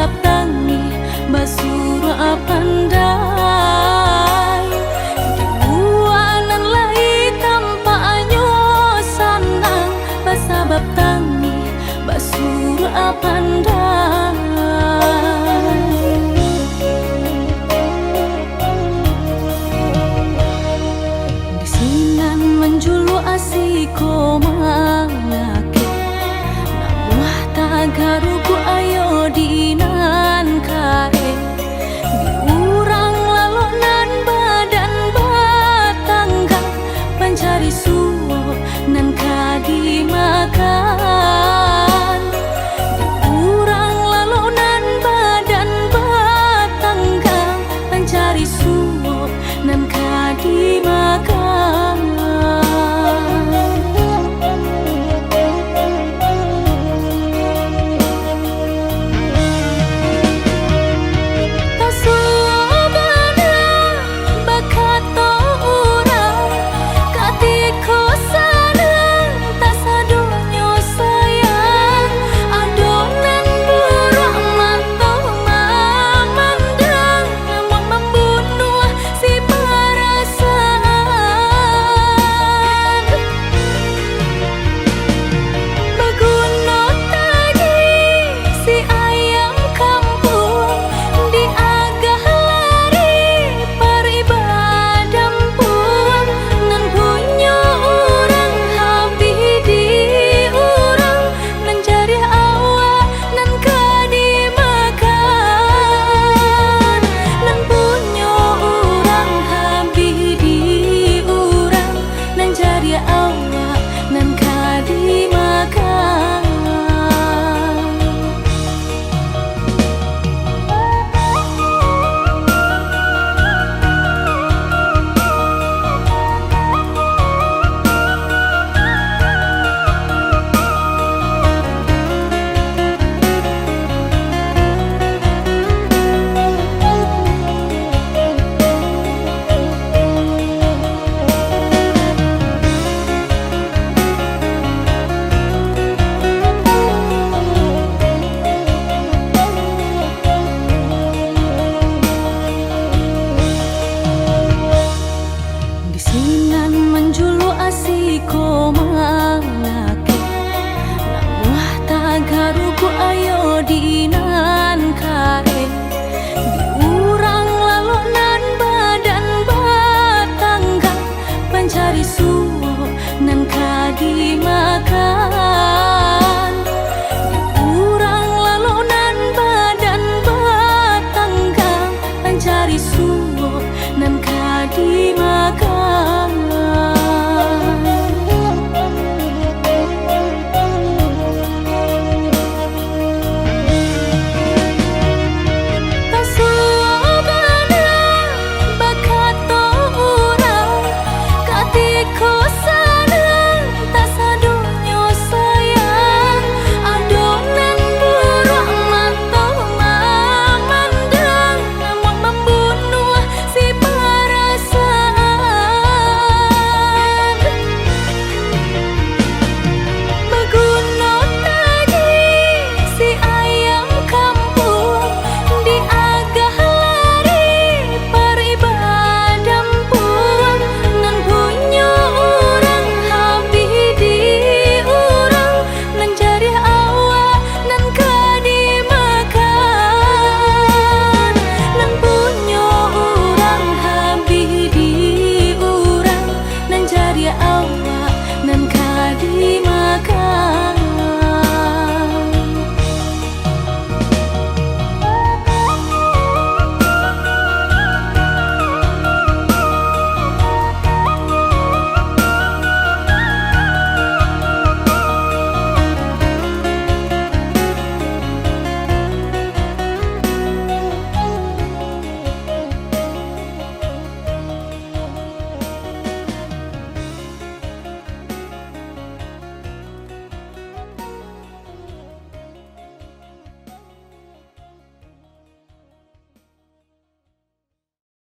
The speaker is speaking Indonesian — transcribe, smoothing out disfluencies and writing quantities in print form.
sabab tangi basura pandai dibuanan lai tanpa anyo sanang basabab tangi basura pandai disinan menjulu asiko malaki namuah tagaruku ayo dinan kae diurang lalu nan badan batangga pancari suwo nan kadi makan diurang lalu nan badan batangga pancari suwo nan kadi makan asiko malaki namuah tagaruku ayo dinan kae diurang lalu nan badan batangga pancari suwo nan kadi makan